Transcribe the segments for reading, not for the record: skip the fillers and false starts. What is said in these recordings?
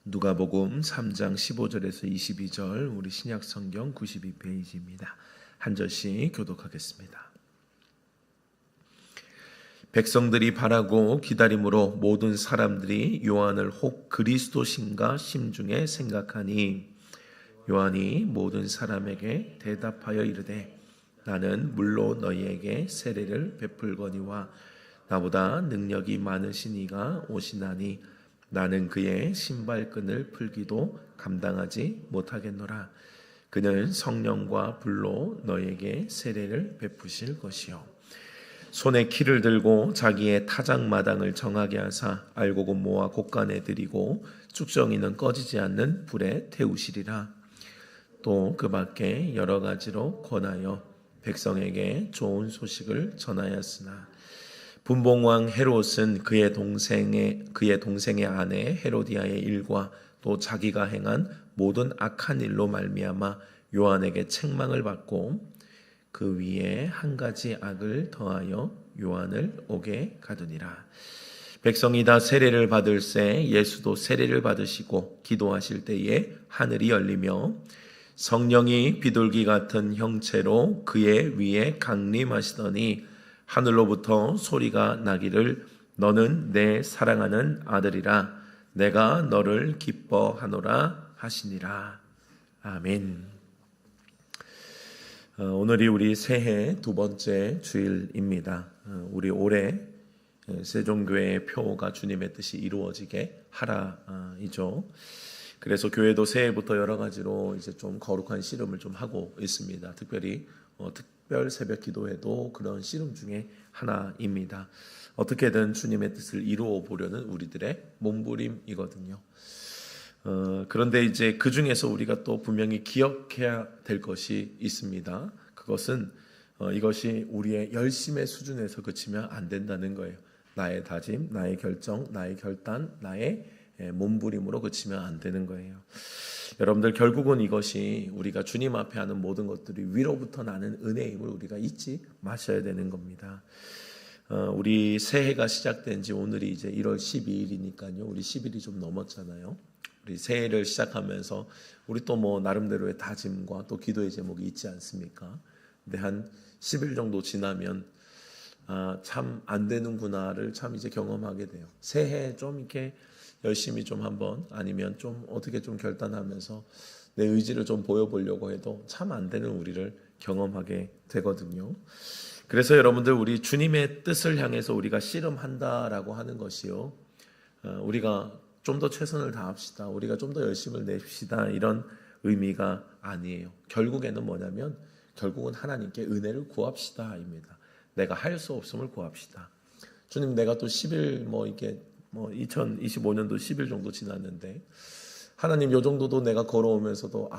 누가복음 3장 15절에서 22절, 우리 신약성경 92페이지입니다. 한 절씩 교독하겠습니다. 백성들이 바라고 기다림으로 모든 사람들이 요한을 혹 그리스도신가 심중에 생각하니, 요한이 모든 사람에게 대답하여 이르되, 나는 물로 너희에게 세례를 베풀거니와 나보다 능력이 많으신 이가 오시나니 나는 그의 신발끈을 풀기도 감당하지 못하겠노라. 그는 성령과 불로 너에게 세례를 베푸실 것이요, 손에 키를 들고 자기의 타작마당을 정하게 하사 알곡은 모아 곡간에 들이고 쭉정이는 꺼지지 않는 불에 태우시리라. 또 그 밖에 여러 가지로 권하여 백성에게 좋은 소식을 전하였으나 분봉왕 헤롯은 그의 동생의 아내 헤로디아의 일과 또 자기가 행한 모든 악한 일로 말미암아 요한에게 책망을 받고 그 위에 한 가지 악을 더하여 요한을 옥에 가두니라. 백성이 다 세례를 받을새 예수도 세례를 받으시고 기도하실 때에 하늘이 열리며 성령이 비둘기 같은 형체로 그의 위에 강림하시더니 하늘로부터 소리가 나기를 너는 내 사랑하는 아들이라, 내가 너를 기뻐하노라 하시니라. 아멘. 오늘이 우리 새해 두 번째 주일입니다. 우리 올해 세종교회의 표가 주님의 뜻이 이루어지게 하라이죠. 그래서 교회도 새해부터 여러 가지로 이제 좀 거룩한 씨름을 좀 하고 있습니다. 특별히 특별 새벽 기도회도 그런 씨름 중에 하나입니다. 어떻게든 주님의 뜻을 이루어 보려는 우리들의 몸부림이거든요. 그런데 이제 그 중에서 우리가 또 분명히 기억해야 될 것이 있습니다. 그것은 이것이 우리의 열심의 수준에서 그치면 안 된다는 거예요. 나의 다짐, 나의 결정, 나의 결단, 나의 몸부림으로 그치면 안 되는 거예요. 여러분들, 결국은 이것이 우리가 주님 앞에 하는 모든 것들이 위로부터 나는 은혜임을 우리가 잊지 마셔야 되는 겁니다. 우리 새해가 시작된 지 오늘이 이제 1월 12일이니까요. 우리 10일이 좀 넘었잖아요. 우리 새해를 시작하면서 우리 또 뭐 나름대로의 다짐과 또 기도의 제목이 있지 않습니까? 근데 한 10일 정도 지나면 참 안 되는구나를 참 이제 경험하게 돼요. 새해 좀 이렇게 열심히 좀 한번, 아니면 좀 어떻게 좀 결단하면서 내 의지를 좀 보여보려고 해도 참 안 되는 우리를 경험하게 되거든요. 그래서 여러분들, 우리 주님의 뜻을 향해서 우리가 씨름한다라고 하는 것이요, 우리가 좀 더 최선을 다합시다, 우리가 좀 더 열심을 냅시다, 이런 의미가 아니에요. 결국에는 뭐냐면, 결국은 하나님께 은혜를 구합시다 입니다. 내가 할 수 없음을 구합시다. 주님, 내가 또 10일 이렇게 2025년도 10일 정도 지났는데 하나님, 요 정도도 내가 걸어오면서도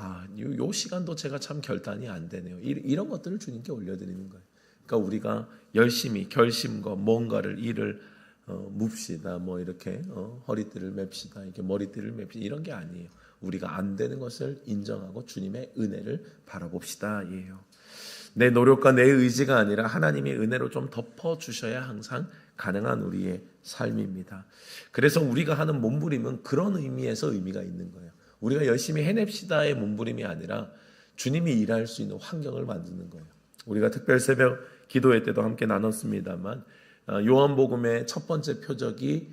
요 시간도 제가 참 결단이 안 되네요. 이런 것들을 주님께 올려드리는 거예요. 그러니까 우리가 열심히 결심과 뭔가를 일을 묵시다, 이렇게 허리띠를 맵시다, 이렇게 머리띠를 맵시다, 이런 게 아니에요. 우리가 안 되는 것을 인정하고 주님의 은혜를 바라봅시다 이에요. 내 노력과 내 의지가 아니라 하나님의 은혜로 좀 덮어주셔야 항상 가능한 우리의 삶입니다. 그래서 우리가 하는 몸부림은 그런 의미에서 의미가 있는 거예요. 우리가 열심히 해냅시다의 몸부림이 아니라 주님이 일할 수 있는 환경을 만드는 거예요. 우리가 특별 새벽 기도회 때도 함께 나눴습니다만, 요한복음의 첫 번째 표적이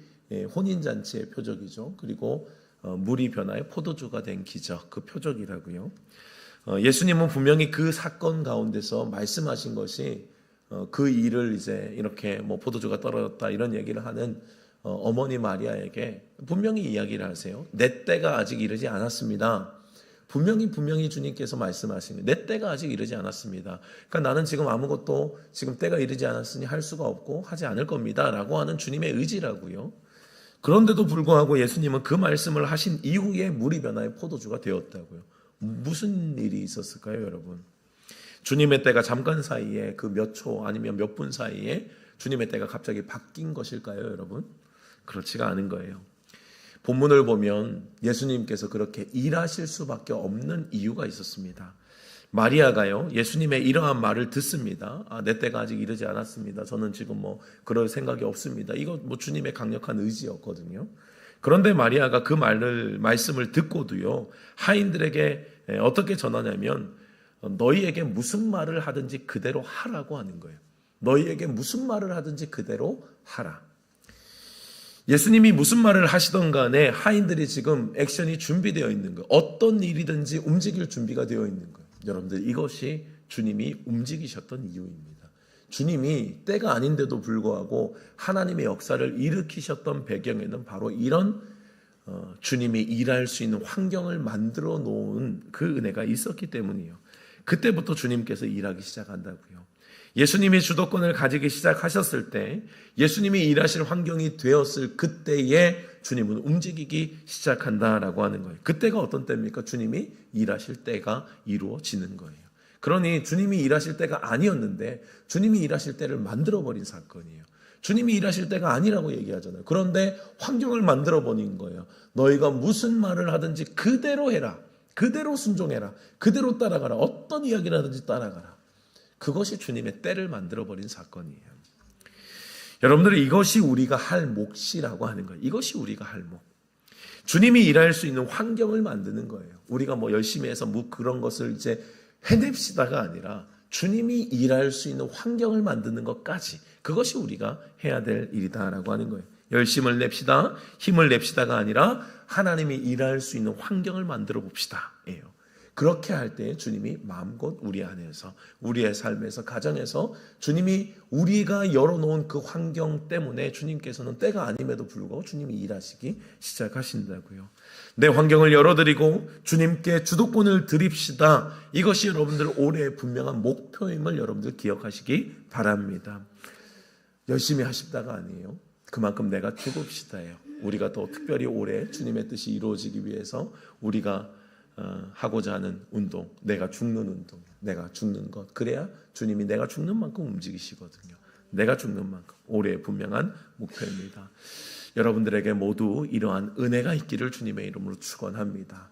혼인잔치의 표적이죠. 그리고 물이 변하여 포도주가 된 기적, 그 표적이라고요. 예수님은 분명히 그 사건 가운데서 말씀하신 것이 그 일을 이제 이렇게 포도주가 떨어졌다 이런 얘기를 하는 어머니 마리아에게 분명히 이야기를 하세요. 내 때가 아직 이르지 않았습니다. 분명히 주님께서 말씀하시는, 내 때가 아직 이르지 않았습니다. 그러니까 나는 지금 아무것도 지금 때가 이르지 않았으니 할 수가 없고 하지 않을 겁니다 라고 하는 주님의 의지라고요. 그런데도 불구하고 예수님은 그 말씀을 하신 이후에 물이 변하여 포도주가 되었다고요. 무슨 일이 있었을까요, 여러분? 주님의 때가 잠깐 사이에, 그 몇 초 아니면 몇 분 사이에 주님의 때가 갑자기 바뀐 것일까요, 여러분? 그렇지가 않은 거예요. 본문을 보면 예수님께서 그렇게 일하실 수밖에 없는 이유가 있었습니다. 마리아가요, 예수님의 이러한 말을 듣습니다. 내 때가 아직 이르지 않았습니다. 저는 지금 그럴 생각이 없습니다. 이거 주님의 강력한 의지였거든요. 그런데 마리아가 그 말씀을 듣고도요, 하인들에게 어떻게 전하냐면 너희에게 무슨 말을 하든지 그대로 하라고 하는 거예요. 너희에게 무슨 말을 하든지 그대로 하라. 예수님이 무슨 말을 하시던 간에 하인들이 지금 액션이 준비되어 있는 거예요. 어떤 일이든지 움직일 준비가 되어 있는 거예요. 여러분들, 이것이 주님이 움직이셨던 이유입니다. 주님이 때가 아닌데도 불구하고 하나님의 역사를 일으키셨던 배경에는 바로 이런 주님이 일할 수 있는 환경을 만들어 놓은 그 은혜가 있었기 때문이에요. 그때부터 주님께서 일하기 시작한다고요. 예수님이 주도권을 가지기 시작하셨을 때, 예수님이 일하실 환경이 되었을 그때에 주님은 움직이기 시작한다라고 하는 거예요. 그때가 어떤 때입니까? 주님이 일하실 때가 이루어지는 거예요. 그러니 주님이 일하실 때가 아니었는데 주님이 일하실 때를 만들어버린 사건이에요. 주님이 일하실 때가 아니라고 얘기하잖아요. 그런데 환경을 만들어버린 거예요. 너희가 무슨 말을 하든지 그대로 해라. 그대로 순종해라. 그대로 따라가라. 어떤 이야기를 하든지 따라가라. 그것이 주님의 때를 만들어버린 사건이에요. 여러분들, 이것이 우리가 할 몫이라고 하는 거예요. 이것이 우리가 할 몫. 주님이 일할 수 있는 환경을 만드는 거예요. 우리가 열심히 해서 그런 것을 이제 해냅시다가 아니라 주님이 일할 수 있는 환경을 만드는 것까지, 그것이 우리가 해야 될 일이다라고 하는 거예요. 열심을 냅시다, 힘을 냅시다가 아니라 하나님이 일할 수 있는 환경을 만들어 봅시다 예요. 그렇게 할 때 주님이 마음껏 우리 안에서, 우리의 삶에서, 가정에서 주님이 우리가 열어놓은 그 환경 때문에 주님께서는 때가 아님에도 불구하고 주님이 일하시기 시작하신다고요. 내 환경을 열어드리고 주님께 주도권을 드립시다. 이것이 여러분들 올해의 분명한 목표임을 여러분들 기억하시기 바랍니다. 열심히 하십다가 아니에요. 그만큼 내가 죽읍시다예요. 우리가 더 특별히 올해 주님의 뜻이 이루어지기 위해서 우리가 하고자 하는 운동, 내가 죽는 운동, 내가 죽는 것, 그래야 주님이 내가 죽는 만큼 움직이시거든요. 내가 죽는 만큼. 올해의 분명한 목표입니다. 여러분들에게 모두 이러한 은혜가 있기를 주님의 이름으로 축원합니다.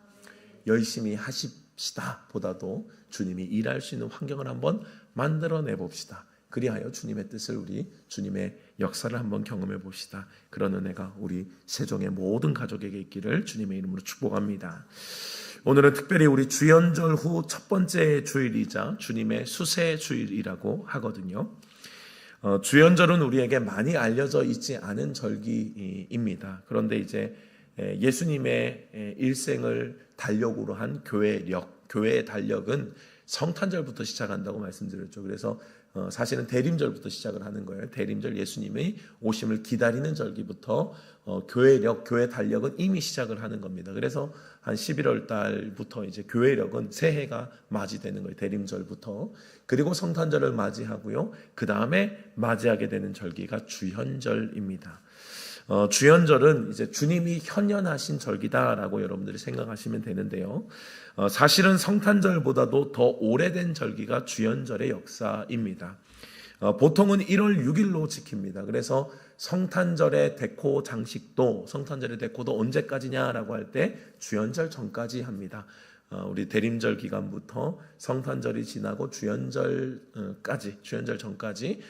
열심히 하십시다 보다도 주님이 일할 수 있는 환경을 한번 만들어내 봅시다. 그리하여 주님의 뜻을, 우리 주님의 역사를 한번 경험해 봅시다. 그런 은혜가 우리 세종의 모든 가족에게 있기를 주님의 이름으로 축복합니다. 오늘은 특별히 우리 주연절 후 첫 번째 주일이자 주님의 수세 주일이라고 하거든요. 주연절은 우리에게 많이 알려져 있지 않은 절기입니다. 그런데 이제 예수님의 일생을 달력으로 한 교회의 달력은 성탄절부터 시작한다고 말씀드렸죠. 그래서 사실은 대림절부터 시작을 하는 거예요. 대림절, 예수님의 오심을 기다리는 절기부터 교회 달력은 이미 시작을 하는 겁니다. 그래서 한 11월 달부터 이제 교회력은 새해가 맞이되는 거예요. 대림절부터. 그리고 성탄절을 맞이하고요. 그 다음에 맞이하게 되는 절기가 주현절입니다. 주현절은 이제 주님이 현현하신 절기다라고 여러분들이 생각하시면 되는데요. 사실은 성탄절보다도 더 오래된 절기가 주현절의 역사입니다. 보통은 1월 6일로 지킵니다. 그래서 성탄절의 데코 장식도, 성탄절의 데코도 언제까지냐라고 할 때 주현절 전까지 합니다. 우리 대림절 기간부터 성탄절이 지나고 주현절까지, 주현절 전까지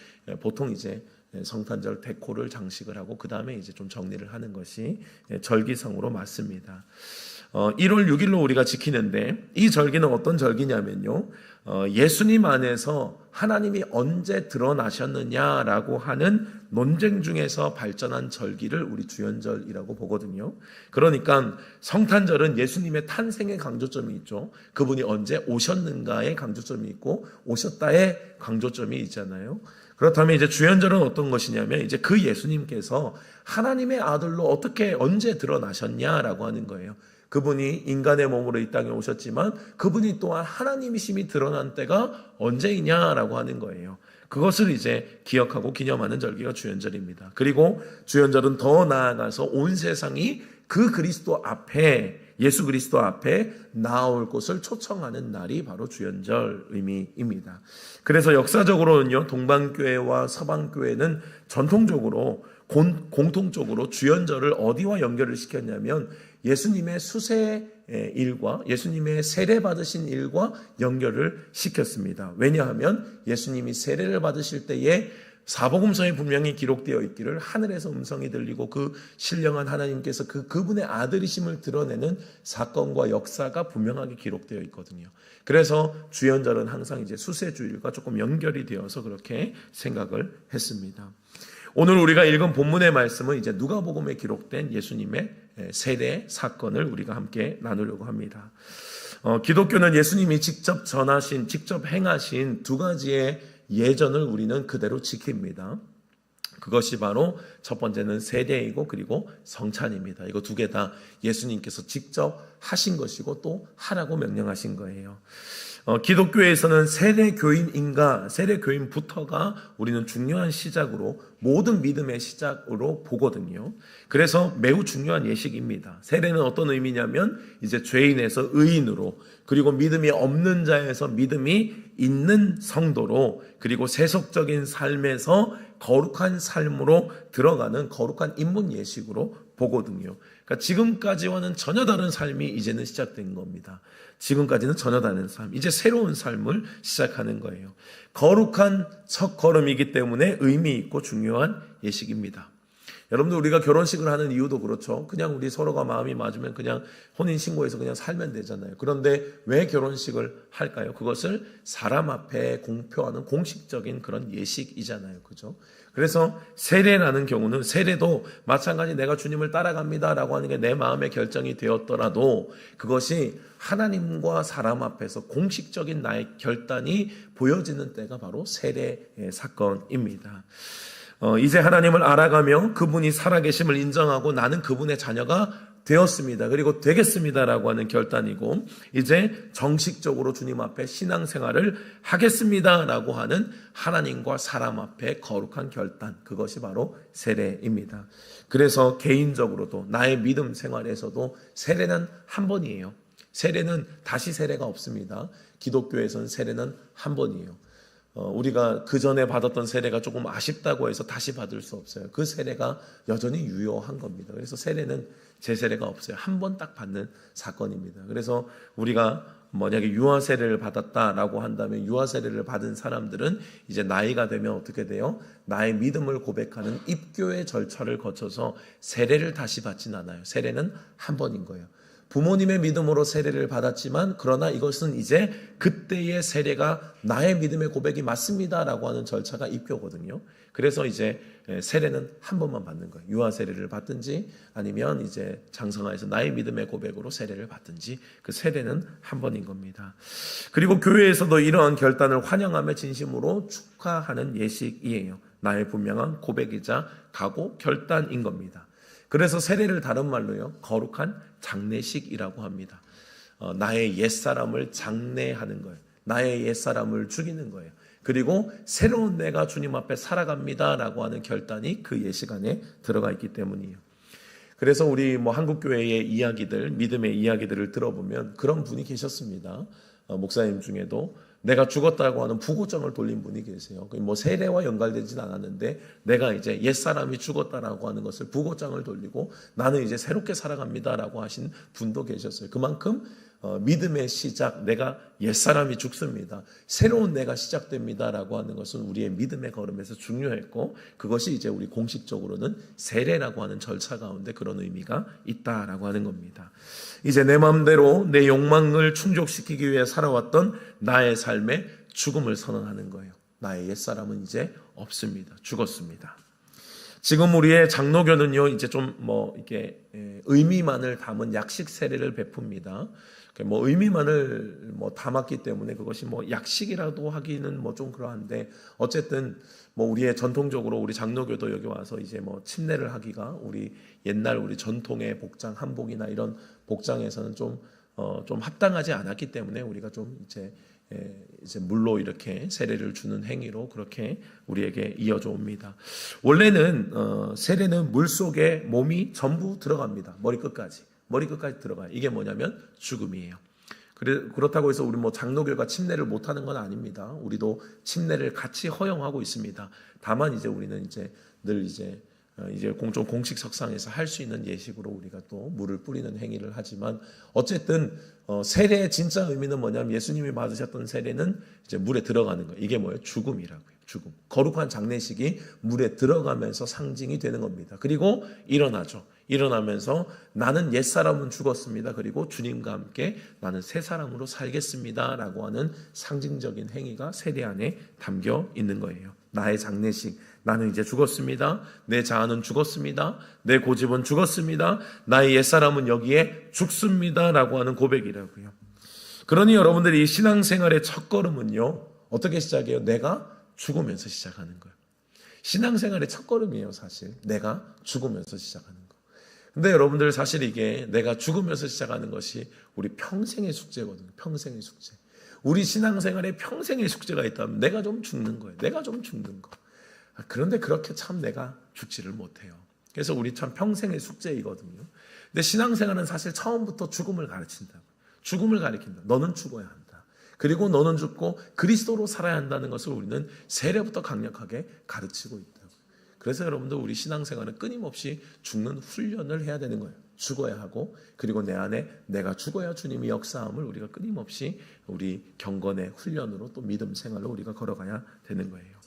보통 이제 성탄절 데코를 장식을 하고 그 다음에 이제 좀 정리를 하는 것이 절기성으로 맞습니다. 1월 6일로 우리가 지키는데 이 절기는 어떤 절기냐면요, 예수님 안에서 하나님이 언제 드러나셨느냐라고 하는 논쟁 중에서 발전한 절기를 우리 주연절이라고 보거든요. 그러니까 성탄절은 예수님의 탄생의 강조점이 있죠. 그분이 언제 오셨는가의 강조점이 있고 오셨다의 강조점이 있잖아요. 그렇다면 이제 주연절은 어떤 것이냐면 이제 그 예수님께서 하나님의 아들로 어떻게 언제 드러나셨냐라고 하는 거예요. 그분이 인간의 몸으로 이 땅에 오셨지만 그분이 또한 하나님이심이 드러난 때가 언제이냐라고 하는 거예요. 그것을 이제 기억하고 기념하는 절기가 주연절입니다. 그리고 주연절은 더 나아가서 온 세상이 그 그리스도 앞에, 예수 그리스도 앞에 나올 것을 초청하는 날이 바로 주연절 의미입니다. 그래서 역사적으로는요, 동방교회와 서방교회는 전통적으로 공통적으로 주연절을 어디와 연결을 시켰냐면 예수님의 수세 일과 예수님의 세례 받으신 일과 연결을 시켰습니다. 왜냐하면 예수님이 세례를 받으실 때에 사복음서에 분명히 기록되어 있기를 하늘에서 음성이 들리고 그 신령한 하나님께서 그분의 아들이심을 드러내는 사건과 역사가 분명하게 기록되어 있거든요. 그래서 주연절은 항상 이제 수세주일과 조금 연결이 되어서 그렇게 생각을 했습니다. 오늘 우리가 읽은 본문의 말씀은 이제 누가복음에 기록된 예수님의 세례 사건을 우리가 함께 나누려고 합니다. 기독교는 예수님이 직접 전하신, 직접 행하신 두 가지의 예전을 우리는 그대로 지킵니다. 그것이 바로 첫 번째는 세례이고 그리고 성찬입니다. 이거 두 개 다 예수님께서 직접 하신 것이고 또 하라고 명령하신 거예요. 기독교에서는 세례교인부터가 우리는 중요한 시작으로, 모든 믿음의 시작으로 보거든요. 그래서 매우 중요한 예식입니다. 세례는 어떤 의미냐면 이제 죄인에서 의인으로, 그리고 믿음이 없는 자에서 믿음이 있는 성도로, 그리고 세속적인 삶에서 거룩한 삶으로 들어가는 거룩한 입문 예식으로 보거든요. 그러니까 지금까지와는 전혀 다른 삶이 이제는 시작된 겁니다. 지금까지는 전혀 다른 삶, 이제 새로운 삶을 시작하는 거예요. 거룩한 첫 걸음이기 때문에 의미 있고 중요한 예식입니다. 여러분들, 우리가 결혼식을 하는 이유도 그렇죠. 그냥 우리 서로가 마음이 맞으면 그냥 혼인신고해서 그냥 살면 되잖아요. 그런데 왜 결혼식을 할까요? 그것을 사람 앞에 공표하는 공식적인 그런 예식이잖아요. 그죠? 그래서 세례라는 경우는, 세례도 마찬가지 내가 주님을 따라갑니다 라고 하는 게 내 마음의 결정이 되었더라도 그것이 하나님과 사람 앞에서 공식적인 나의 결단이 보여지는 때가 바로 세례 사건입니다. 이제 하나님을 알아가며 그분이 살아계심을 인정하고 나는 그분의 자녀가 되었습니다. 그리고 되겠습니다라고 하는 결단이고, 이제 정식적으로 주님 앞에 신앙생활을 하겠습니다라고 하는 하나님과 사람 앞에 거룩한 결단, 그것이 바로 세례입니다. 그래서 개인적으로도 나의 믿음 생활에서도 세례는 한 번이에요. 세례는 다시 세례가 없습니다. 기독교에서는 세례는 한 번이에요. 우리가 그 전에 받았던 세례가 조금 아쉽다고 해서 다시 받을 수 없어요. 그 세례가 여전히 유효한 겁니다. 그래서 세례는 재세례가 없어요. 한 번 딱 받는 사건입니다. 그래서 우리가 만약에 유아 세례를 받았다라고 한다면, 유아 세례를 받은 사람들은 이제 나이가 되면 어떻게 돼요? 나의 믿음을 고백하는 입교의 절차를 거쳐서 세례를 다시 받진 않아요. 세례는 한 번인 거예요. 부모님의 믿음으로 세례를 받았지만, 그러나 이것은 이제 그때의 세례가 나의 믿음의 고백이 맞습니다라고 하는 절차가 입교거든요. 그래서 이제 세례는 한 번만 받는 거예요. 유아 세례를 받든지 아니면 이제 장성하에서 나의 믿음의 고백으로 세례를 받든지, 그 세례는 한 번인 겁니다. 그리고 교회에서도 이러한 결단을 환영하며 진심으로 축하하는 예식이에요. 나의 분명한 고백이자 각오, 결단인 겁니다. 그래서 세례를 다른 말로요, 거룩한 장례식이라고 합니다. 나의 옛사람을 장례하는 거예요. 나의 옛사람을 죽이는 거예요. 그리고 새로운 내가 주님 앞에 살아갑니다라고 하는 결단이 그 예식 안에 들어가 있기 때문이에요. 그래서 우리 한국교회의 이야기들, 믿음의 이야기들을 들어보면 그런 분이 계셨습니다. 목사님 중에도 내가 죽었다고 하는 부고장을 돌린 분이 계세요. 세례와 연관되진 않았는데 내가 이제 옛사람이 죽었다라고 하는 것을 부고장을 돌리고 나는 이제 새롭게 살아갑니다라고 하신 분도 계셨어요. 그만큼 믿음의 시작, 내가 옛사람이 죽습니다, 새로운 내가 시작됩니다라고 하는 것은 우리의 믿음의 걸음에서 중요했고, 그것이 이제 우리 공식적으로는 세례라고 하는 절차 가운데 그런 의미가 있다라고 하는 겁니다. 이제 내 마음대로 내 욕망을 충족시키기 위해 살아왔던 나의 삶에 죽음을 선언하는 거예요. 나의 옛사람은 이제 없습니다. 죽었습니다. 지금 우리의 장로교는요, 이제 좀 이렇게 의미만을 담은 약식 세례를 베풉니다. 의미만을 담았기 때문에 그것이 약식이라도 하기는 좀 그러한데, 어쨌든 우리의 전통적으로 우리 장로교도 여기 와서 이제 침례를 하기가 우리 옛날 우리 전통의 복장, 한복이나 이런 복장에서는 좀 합당하지 않았기 때문에 우리가 좀 이제 물로 이렇게 세례를 주는 행위로 그렇게 우리에게 이어져 옵니다. 원래는 세례는 물 속에 몸이 전부 들어갑니다. 머리끝까지 들어가요. 이게 뭐냐면 죽음이에요. 그렇다고 해서 우리 장로교가 침례를 못하는 건 아닙니다. 우리도 침례를 같이 허용하고 있습니다. 다만 이제 우리는 이제 늘 이제 공식 석상에서 할 수 있는 예식으로 우리가 또 물을 뿌리는 행위를 하지만, 어쨌든 세례의 진짜 의미는 뭐냐면 예수님이 받으셨던 세례는 이제 물에 들어가는 거예요. 이게 뭐예요? 죽음이라고요. 죽음. 거룩한 장례식이 물에 들어가면서 상징이 되는 겁니다. 그리고 일어나죠. 일어나면서 나는 옛사람은 죽었습니다. 그리고 주님과 함께 나는 새 사람으로 살겠습니다. 라고 하는 상징적인 행위가 세례 안에 담겨 있는 거예요. 나의 장례식, 나는 이제 죽었습니다. 내 자아는 죽었습니다. 내 고집은 죽었습니다. 나의 옛사람은 여기에 죽습니다. 라고 하는 고백이라고요. 그러니 여러분들이 이 신앙생활의 첫걸음은요, 어떻게 시작해요? 내가 죽으면서 시작하는 거예요. 신앙생활의 첫걸음이에요, 사실. 내가 죽으면서 시작하는 거. 근데 여러분들 사실 이게 내가 죽으면서 시작하는 것이 우리 평생의 숙제거든요. 평생의 숙제. 우리 신앙생활에 평생의 숙제가 있다면 내가 좀 죽는 거예요. 내가 좀 죽는 거. 그런데 그렇게 참 내가 죽지를 못해요. 그래서 우리 참 평생의 숙제이거든요. 근데 신앙생활은 사실 처음부터 죽음을 가르친다. 죽음을 가리킨다. 너는 죽어야 한다. 그리고 너는 죽고 그리스도로 살아야 한다는 것을 우리는 세례부터 강력하게 가르치고 있다. 그래서 여러분들 우리 신앙생활은 끊임없이 죽는 훈련을 해야 되는 거예요. 죽어야 하고 그리고 내 안에 내가 죽어야 주님이 역사함을 우리가 끊임없이 우리 경건의 훈련으로 또 믿음 생활로 우리가 걸어가야 되는 거예요.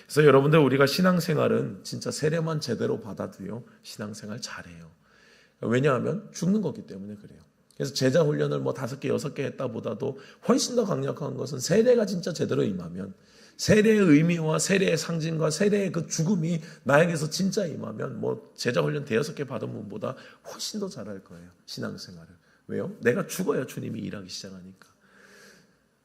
그래서 여러분들 우리가 신앙생활은 진짜 세례만 제대로 받아도요 신앙생활 잘해요. 왜냐하면 죽는 거기 때문에 그래요. 그래서 제자 훈련을 5개, 6개 했다 보다도 훨씬 더 강력한 것은 세례가 진짜 제대로 임하면, 세례의 의미와 세례의 상징과 세례의 그 죽음이 나에게서 진짜 임하면 제자 훈련 5개 받은 분보다 훨씬 더 잘할 거예요. 신앙생활을. 왜요? 내가 죽어야 주님이 일하기 시작하니까.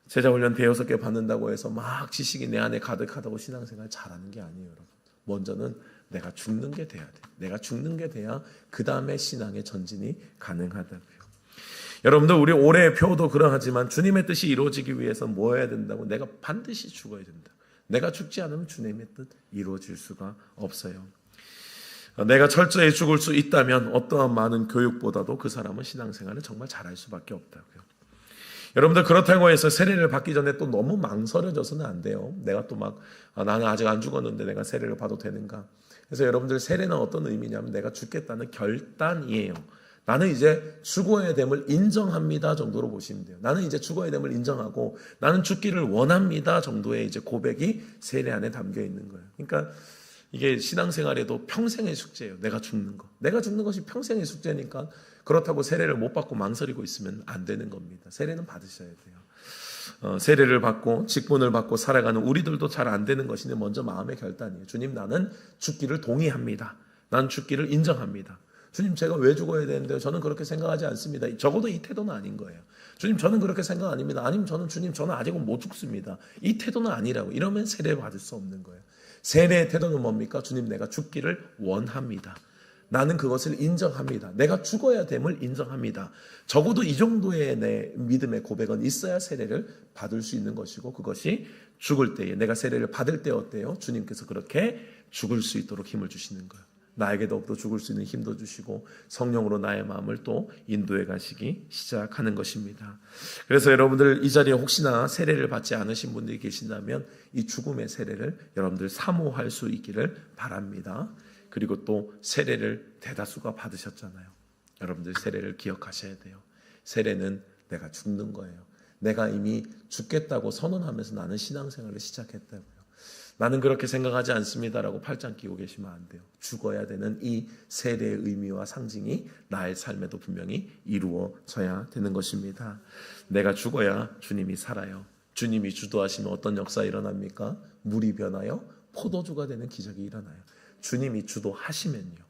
제자 훈련 5개 받는다고 해서 막 지식이 내 안에 가득하다고 신앙생활 잘하는 게 아니에요, 여러분. 먼저는 내가 죽는 게 돼야 돼. 내가 죽는 게 돼야 그 다음에 신앙의 전진이 가능하다고요. 여러분들 우리 올해의 표도 그러하지만 주님의 뜻이 이루어지기 위해서 뭐 해야 된다고? 내가 반드시 죽어야 된다. 내가 죽지 않으면 주님의 뜻 이루어질 수가 없어요. 내가 철저히 죽을 수 있다면 어떠한 많은 교육보다도 그 사람은 신앙생활을 정말 잘할 수밖에 없다고요. 여러분들 그렇다고 해서 세례를 받기 전에 또 너무 망설여져서는 안 돼요. 내가 또 나는 아직 안 죽었는데 내가 세례를 받아도 되는가? 그래서 여러분들 세례는 어떤 의미냐면 내가 죽겠다는 결단이에요. 나는 이제 죽어야 됨을 인정합니다 정도로 보시면 돼요. 나는 이제 죽어야 됨을 인정하고 나는 죽기를 원합니다 정도의 이제 고백이 세례 안에 담겨 있는 거예요. 그러니까 이게 신앙생활에도 평생의 숙제예요. 내가 죽는 거. 내가 죽는 것이 평생의 숙제니까 그렇다고 세례를 못 받고 망설이고 있으면 안 되는 겁니다. 세례는 받으셔야 돼요. 세례를 받고 직분을 받고 살아가는 우리들도 잘 안 되는 것이 먼저 마음의 결단이에요. 주님, 나는 죽기를 동의합니다. 난 죽기를 인정합니다. 주님, 제가 왜 죽어야 되는데요? 저는 그렇게 생각하지 않습니다. 적어도 이 태도는 아닌 거예요. 주님, 저는 그렇게 생각 아닙니다. 아니면 주님, 저는 아직은 못 죽습니다. 이 태도는 아니라고. 이러면 세례 받을 수 없는 거예요. 세례의 태도는 뭡니까? 주님, 내가 죽기를 원합니다. 나는 그것을 인정합니다. 내가 죽어야 됨을 인정합니다. 적어도 이 정도의 내 믿음의 고백은 있어야 세례를 받을 수 있는 것이고, 그것이 죽을 때에, 내가 세례를 받을 때 어때요? 주님께서 그렇게 죽을 수 있도록 힘을 주시는 거예요. 나에게 더욱더 죽을 수 있는 힘도 주시고 성령으로 나의 마음을 또 인도해 가시기 시작하는 것입니다. 그래서 여러분들 이 자리에 혹시나 세례를 받지 않으신 분들이 계신다면 이 죽음의 세례를 여러분들 사모할 수 있기를 바랍니다. 그리고 또 세례를 대다수가 받으셨잖아요. 여러분들 세례를 기억하셔야 돼요. 세례는 내가 죽는 거예요. 내가 이미 죽겠다고 선언하면서 나는 신앙생활을 시작했다고요. 나는 그렇게 생각하지 않습니다라고 팔짱 끼고 계시면 안 돼요. 죽어야 되는 이 세례의 의미와 상징이 나의 삶에도 분명히 이루어져야 되는 것입니다. 내가 죽어야 주님이 살아요. 주님이 주도하시면 어떤 역사 일어납니까? 물이 변하여 포도주가 되는 기적이 일어나요. 주님이 주도하시면요.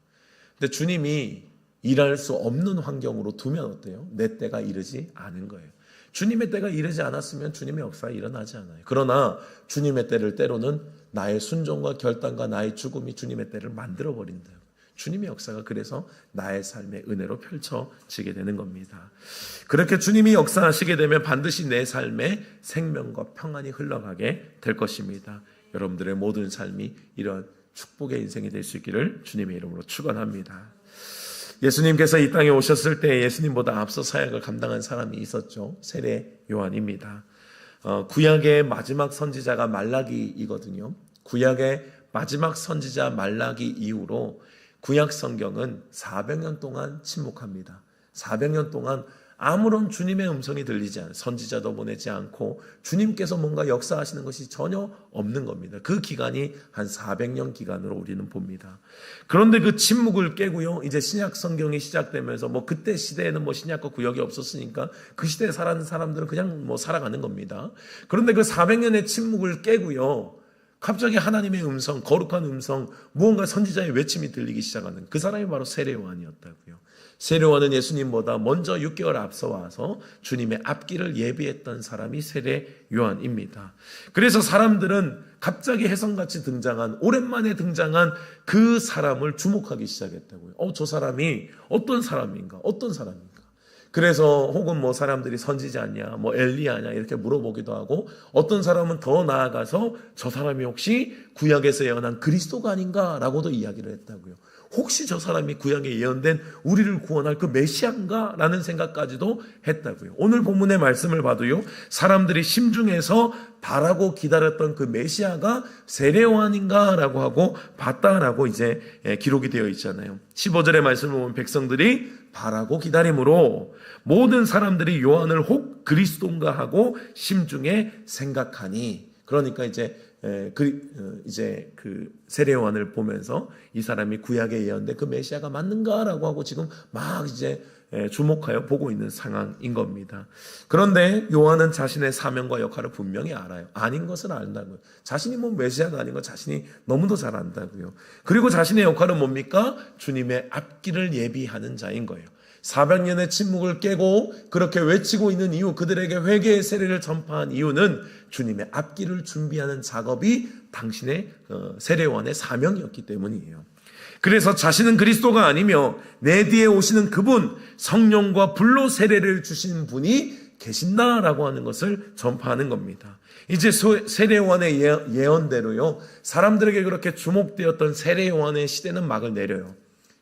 근데 주님이 일할 수 없는 환경으로 두면 어때요? 내 때가 이르지 않은 거예요. 주님의 때가 이르지 않았으면 주님의 역사가 일어나지 않아요. 그러나 주님의 때를 때로는 나의 순종과 결단과 나의 죽음이 주님의 때를 만들어버린다. 주님의 역사가 그래서 나의 삶의 은혜로 펼쳐지게 되는 겁니다. 그렇게 주님이 역사하시게 되면 반드시 내 삶에 생명과 평안이 흘러가게 될 것입니다. 여러분들의 모든 삶이 이런 축복의 인생이 될 수 있기를 주님의 이름으로 축원합니다. 예수님께서 이 땅에 오셨을 때 예수님보다 앞서 사역을 감당한 사람이 있었죠. 세례 요한입니다. 구약의 마지막 선지자가 말라기이거든요. 구약의 마지막 선지자 말라기 이후로 구약 성경은 400년 동안 침묵합니다. 400년 동안 아무런 주님의 음성이 들리지 않아요. 선지자도 보내지 않고 주님께서 뭔가 역사하시는 것이 전혀 없는 겁니다. 그 기간이 한 400년 기간으로 우리는 봅니다. 그런데 그 침묵을 깨고요, 이제 신약 성경이 시작되면서 뭐 그때 시대에는 뭐 신약과 구약이 없었으니까 그 시대에 살아가는 사람들은 그냥 뭐 살아가는 겁니다. 그런데 그 400년의 침묵을 깨고요, 갑자기 하나님의 음성, 거룩한 음성, 무언가 선지자의 외침이 들리기 시작하는 그 사람이 바로 세례 요한이었다고요. 세례 요한은 예수님보다 먼저 6개월 앞서 와서 주님의 앞길을 예비했던 사람이 세례 요한입니다. 그래서 사람들은 갑자기 혜성같이 등장한, 오랜만에 등장한 그 사람을 주목하기 시작했다고요. 저 사람이 어떤 사람인가? 어떤 사람인가? 그래서 혹은 뭐 사람들이 선지자냐, 뭐 엘리야냐 이렇게 물어보기도 하고, 어떤 사람은 더 나아가서 저 사람이 혹시 구약에서 예언한 그리스도가 아닌가라고도 이야기를 했다고요. 혹시 저 사람이 구약에 예언된 우리를 구원할 그 메시아인가? 라는 생각까지도 했다고요. 오늘 본문의 말씀을 봐도요, 사람들이 심중에서 바라고 기다렸던 그 메시아가 세례 요한인가? 라고 하고 봤다라고 이제 기록이 되어 있잖아요. 15절의 말씀을 보면 백성들이 바라고 기다림으로 모든 사람들이 요한을 혹 그리스도인가 하고 심중에 생각하니, 그러니까 이제 그 세례 요한을 보면서 이 사람이 구약에 예언된 그 메시아가 맞는가라고 하고 지금 막 이제 주목하여 보고 있는 상황인 겁니다. 그런데 요한은 자신의 사명과 역할을 분명히 알아요. 아닌 것을 안다고요. 자신이 뭐 메시아가 아닌 거 자신이 너무도 잘 안다고요. 그리고 자신의 역할은 뭡니까? 주님의 앞길을 예비하는 자인 거예요. 400년의 침묵을 깨고 그렇게 외치고 있는 이유, 그들에게 회개의 세례를 전파한 이유는 주님의 앞길을 준비하는 작업이 당신의 세례요한의 사명이었기 때문이에요. 그래서 자신은 그리스도가 아니며 내 뒤에 오시는 그분, 성령과 불로 세례를 주신 분이 계신다라고 하는 것을 전파하는 겁니다. 이제 세례요한의 예언대로요, 사람들에게 그렇게 주목되었던 세례요한의 시대는 막을 내려요.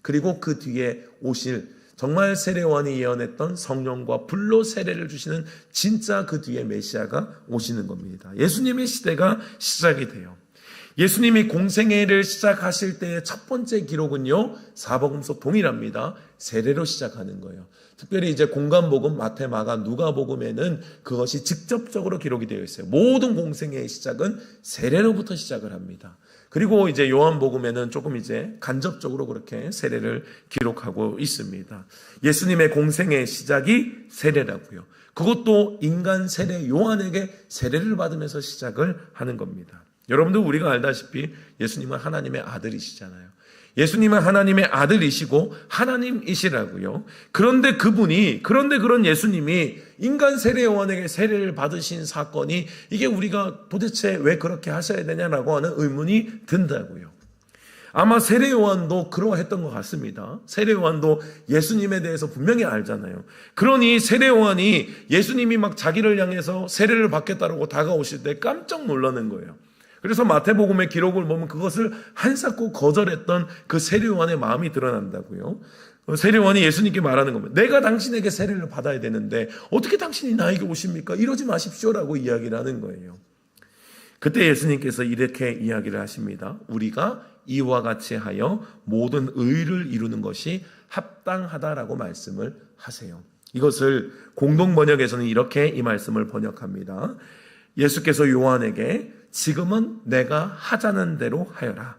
그리고 그 뒤에 오실 정말 세례 요한이 예언했던 성령과 불로 세례를 주시는 진짜 그 뒤에 메시아가 오시는 겁니다. 예수님의 시대가 시작이 돼요. 예수님이 공생애를 시작하실 때의 첫 번째 기록은요, 사복음서 동일합니다. 세례로 시작하는 거예요. 특별히 이제 공간복음, 마태, 마가, 누가복음에는 그것이 직접적으로 기록이 되어 있어요. 모든 공생애의 시작은 세례로부터 시작을 합니다. 그리고 이제 요한복음에는 조금 이제 간접적으로 그렇게 세례를 기록하고 있습니다. 예수님의 공생의 시작이 세례라고요. 그것도 인간 세례 요한에게 세례를 받으면서 시작을 하는 겁니다. 여러분들 우리가 알다시피 예수님은 하나님의 아들이시잖아요. 예수님은 하나님의 아들이시고 하나님이시라고요. 그런데 그런 예수님이 인간 세례 요한에게 세례를 받으신 사건이, 이게 우리가 도대체 왜 그렇게 하셔야 되냐라고 하는 의문이 든다고요. 아마 세례 요한도 그러했던 것 같습니다. 세례 요한도 예수님에 대해서 분명히 알잖아요. 그러니 세례 요한이 예수님이 막 자기를 향해서 세례를 받겠다고 다가오실 때 깜짝 놀라는 거예요. 그래서 마태복음의 기록을 보면 그것을 한사코 거절했던 그 세례 요한의 마음이 드러난다고요. 세례 요한이 예수님께 말하는 겁니다. 내가 당신에게 세례를 받아야 되는데 어떻게 당신이 나에게 오십니까? 이러지 마십시오라고 이야기를 하는 거예요. 그때 예수님께서 이렇게 이야기를 하십니다. 우리가 이와 같이 하여 모든 의를 이루는 것이 합당하다라고 말씀을 하세요. 이것을 공동번역에서는 이렇게 이 말씀을 번역합니다. 예수께서 요한에게 지금은 내가 하자는 대로 하여라.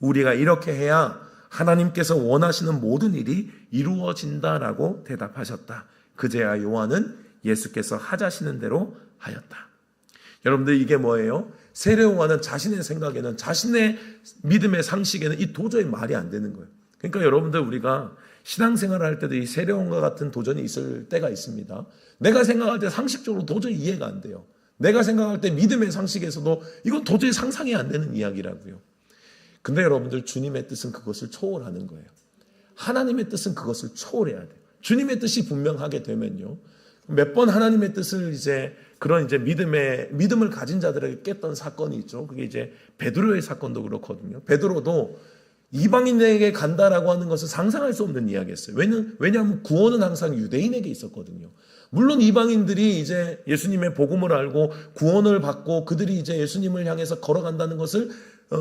우리가 이렇게 해야 하나님께서 원하시는 모든 일이 이루어진다라고 대답하셨다. 그제야 요한은 예수께서 하자시는 대로 하였다. 여러분들 이게 뭐예요? 세례 요한은 자신의 생각에는, 자신의 믿음의 상식에는 이 도저히 말이 안 되는 거예요. 그러니까 여러분들 우리가 신앙생활을 할 때도 이 세례 요한과 같은 도전이 있을 때가 있습니다. 내가 생각할 때 상식적으로 도저히 이해가 안 돼요. 내가 생각할 때 믿음의 상식에서도 이건 도저히 상상이 안 되는 이야기라고요. 근데 여러분들 주님의 뜻은 그것을 초월하는 거예요. 하나님의 뜻은 그것을 초월해야 돼요. 주님의 뜻이 분명하게 되면요, 몇 번 하나님의 뜻을 이제 그런 이제 믿음을 가진 자들에게 깼던 사건이 있죠. 그게 이제 베드로의 사건도 그렇거든요. 베드로도 이방인에게 간다라고 하는 것은 상상할 수 없는 이야기였어요. 왜냐하면 구원은 항상 유대인에게 있었거든요. 물론 이방인들이 이제 예수님의 복음을 알고 구원을 받고 그들이 이제 예수님을 향해서 걸어간다는 것을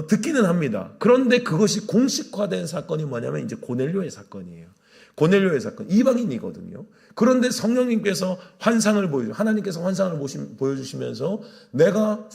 듣기는 합니다. 그런데 그것이 공식화된 사건이 뭐냐면 이제 고넬료의 사건이에요. 고넬료의 사건, 이방인이거든요. 그런데 성령님께서 하나님께서 환상을 보여주시면서 내가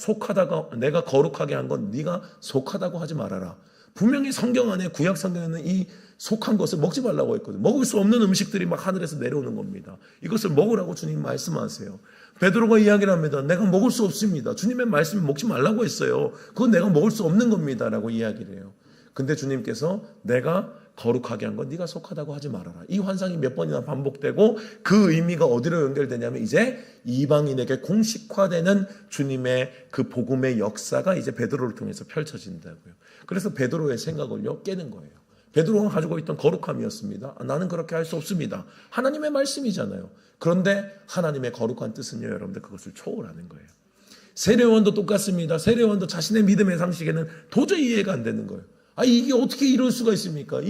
거룩하게 한 건 네가 속하다고 하지 말아라. 분명히 성경 안에, 구약 성경에는 이 속한 것을 먹지 말라고 했거든요. 먹을 수 없는 음식들이 막 하늘에서 내려오는 겁니다. 이것을 먹으라고 주님 말씀하세요. 베드로가 이야기를 합니다. 내가 먹을 수 없습니다. 주님의 말씀을 먹지 말라고 했어요. 그건 내가 먹을 수 없는 겁니다 라고 이야기를 해요. 근데 주님께서 내가 거룩하게 한 건 네가 속하다고 하지 말아라. 이 환상이 몇 번이나 반복되고 그 의미가 어디로 연결되냐면 이제 이방인에게 공식화되는 주님의 그 복음의 역사가 이제 베드로를 통해서 펼쳐진다고요. 그래서 베드로의 생각을요 깨는 거예요. 베드로가 가지고 있던 거룩함이었습니다. 나는 그렇게 할 수 없습니다. 하나님의 말씀이잖아요. 그런데 하나님의 거룩한 뜻은요, 여러분들 그것을 초월하는 거예요. 세례요한도 똑같습니다. 세례요한도 자신의 믿음의 상식에는 도저히 이해가 안 되는 거예요. 이게 어떻게 이럴 수가 있습니까?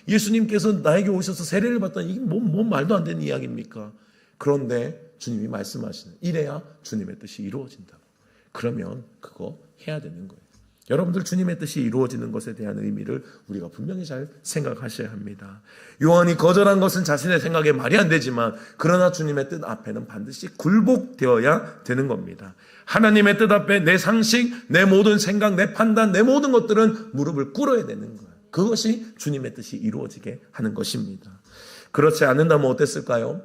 예수님께서 나에게 오셔서 세례를 받다니 이게 뭔 말도 안 되는 이야기입니까? 그런데 주님이 말씀하시는 이래야 주님의 뜻이 이루어진다고. 그러면 그거 해야 되는 거예요. 여러분들 주님의 뜻이 이루어지는 것에 대한 의미를 우리가 분명히 잘 생각하셔야 합니다. 요한이 거절한 것은 자신의 생각에 말이 안 되지만 그러나 주님의 뜻 앞에는 반드시 굴복되어야 되는 겁니다. 하나님의 뜻 앞에 내 상식, 내 모든 생각, 내 판단, 내 모든 것들은 무릎을 꿇어야 되는 거예요. 그것이 주님의 뜻이 이루어지게 하는 것입니다. 그렇지 않는다면 어땠을까요?